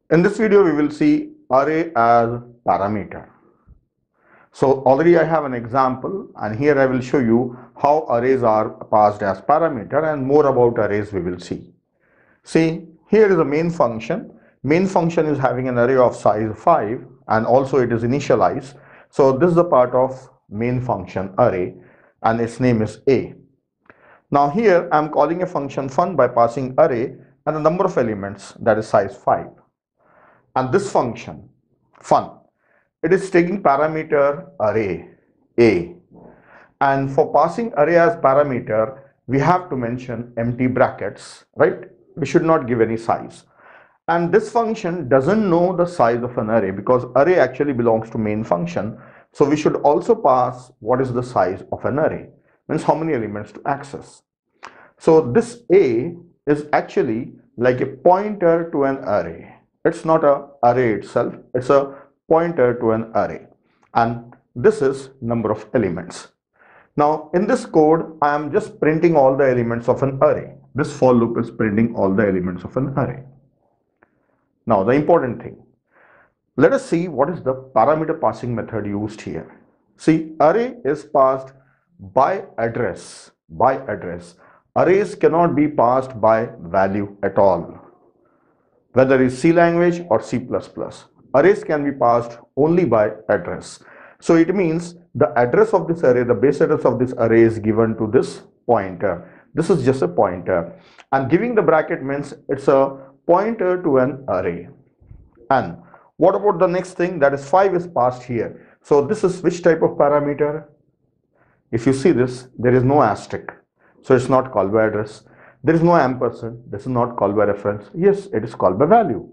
In this video, we will see array as parameter. So already I have an example, and here I will show you how arrays are passed as parameter, and more about arrays we will see. See, here is a main function. Main function is having an array of size 5 and also it is initialized. So this is the part of main function array and its name is A. Now here I am calling a function fun by passing array and the number of elements, that is size 5. And this function fun, it is taking parameter array A, and for passing array as parameter we have to mention empty brackets, right? We should not give any size, and this function doesn't know the size of an array because array actually belongs to main function. So we should also pass what is the size of an array, means how many elements to access. So this A is actually like a pointer to an array. It's not an array itself, it's a pointer to an array, and this is number of elements. Now in this code I am just printing all the elements of an array. This for loop is printing all the elements of an array. Now the important thing, let us see what is the parameter passing method used here. See, array is passed by address. Arrays cannot be passed by value at all, whether it's C language or C++. Arrays can be passed only by address. So it means the address of this array, the base address of this array is given to this pointer. This is just a pointer, and giving the bracket means it's a pointer to an array. And what about the next thing, that is 5 is passed here. So this is which type of parameter? If you see this, there is no asterisk, so it's not called by address. There is no ampersand, this is not called by reference. Yes, it is called by value,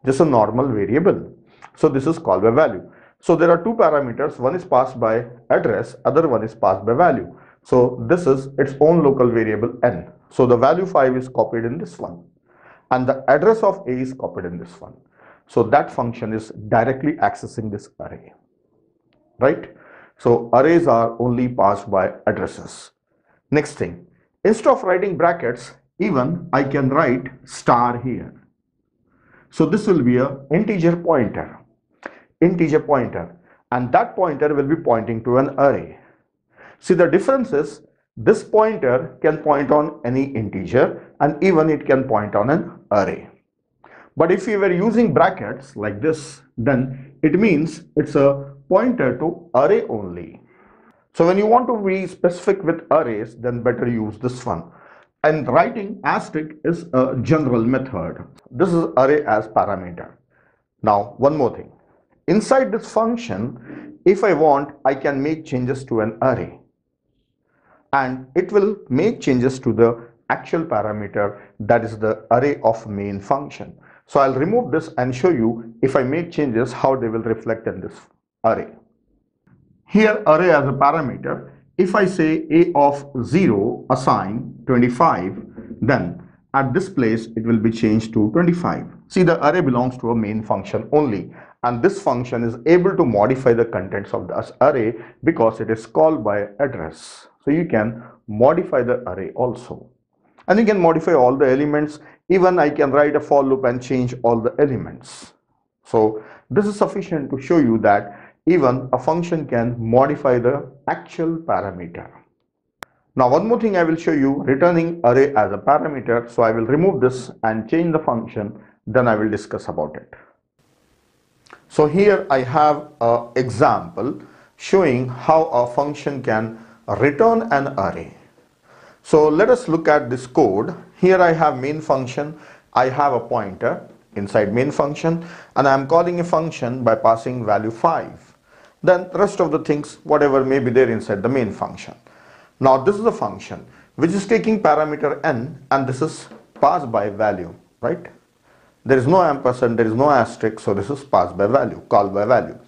just a normal variable. So this is called by value. So there are two parameters, one is passed by address, other one is passed by value. So this is its own local variable n. So the value 5 is copied in this one, and the address of A is copied in this one. So that function is directly accessing this array, right? So arrays are only passed by addresses. Next thing, instead of writing brackets, even I can write star here. So this will be a integer pointer, and that pointer will be pointing to an array. See, the difference is this pointer can point on any integer and even it can point on an array. But if you were using brackets like this, then it means it's a pointer to array only. So when you want to be specific with arrays, then better use this one. And writing asterisk is a general method. This is array as parameter. Now one more thing. Inside this function, if I want, I can make changes to an array, and it will make changes to the actual parameter, that is the array of main function. So I'll remove this and show you if I make changes how they will reflect in this array. Here array as a parameter, if I say a of 0 assign 25, then at this place it will be changed to 25. See, the array belongs to a main function only, and this function is able to modify the contents of this array because it is called by address. So you can modify the array also, and you can modify all the elements. Even I can write a for loop and change all the elements. So this is sufficient to show you that even a function can modify the actual parameter. Now one more thing I will show you, returning array as a parameter. So I will remove this and change the function, then I will discuss about it. So here I have an example showing how a function can return an array. So let us look at this code. Here I have main function, I have a pointer inside main function, and I am calling a function by passing value 5. Then the rest of the things, whatever may be there inside the main function. Now this is a function which is taking parameter n, and this is passed by value, right? There is no ampersand, there is no asterisk, so this is passed by value, called by value.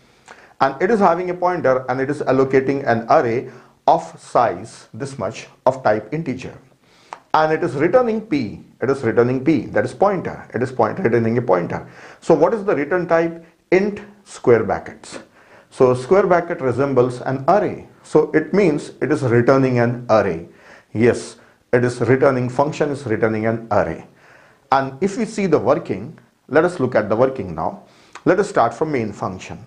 And it is having a pointer, and it is allocating an array of size this much of type integer. And it is returning p, that is pointer, returning a pointer. So what is the return type? Int square brackets. So square bracket resembles an array, so it means it is returning an array. Yes, it is returning, function is returning an array. And if we see the working, let us look at the working now. Let us start from main function.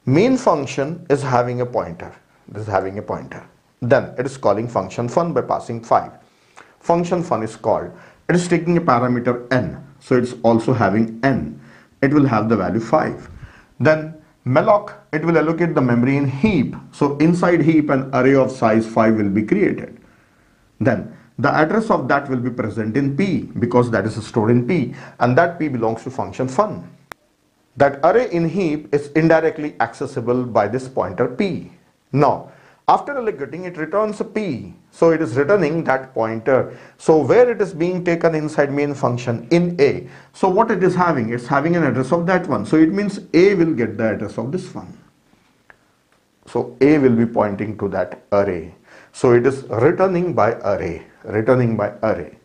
Main function is having a pointer. This is having a pointer. Then it is calling function fun by passing 5. Function fun is called. It is taking a parameter n. So it's also having n. It will have the value 5. Then malloc, it will allocate the memory in heap. So inside heap an array of size 5 will be created. Then the address of that will be present in P because that is stored in P, and that P belongs to function fun. That array in heap is indirectly accessible by this pointer P. Now after allocating, it returns a P. So it is returning that pointer. So where it is being taken inside main function in A. So what it is having? It's having an address of that one. So it means A will get the address of this one. So A will be pointing to that array. So it is returning by array. Returning by array.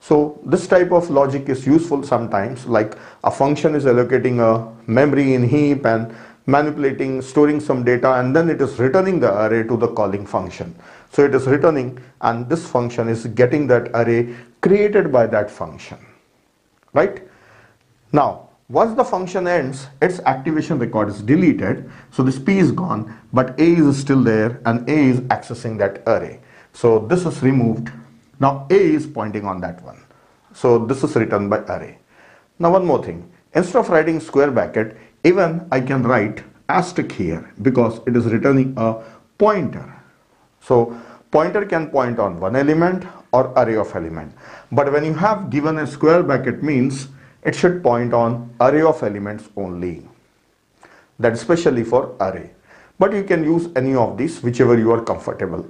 So this type of logic is useful sometimes, like a function is allocating a memory in heap and manipulating, storing some data, and then it is returning the array to the calling function. So it is returning, and this function is getting that array created by that function, right? Now once the function ends, its activation record is deleted, so this P is gone, but A is still there and A is accessing that array. So this is removed. Now A is pointing on that one. So this is returned by array. Now one more thing, instead of writing square bracket, even I can write asterisk here because it is returning a pointer. So pointer can point on one element or array of element. But when you have given a square bracket means it should point on array of elements only. That is especially for array. But you can use any of these, whichever you are comfortable.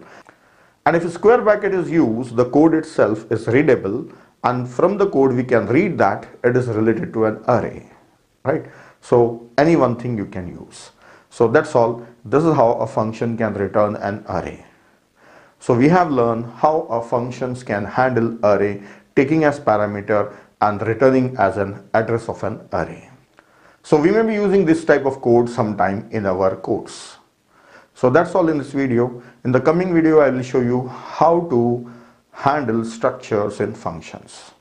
And if a square bracket is used, the code itself is readable, and from the code we can read that it is related to an array, right? So any one thing you can use. So that's all. This is how a function can return an array. So we have learned how a functions can handle array, taking as parameter and returning as an address of an array. So we may be using this type of code sometime in our codes. So that's all in this video. In the coming video, I will show you how to handle structures in functions.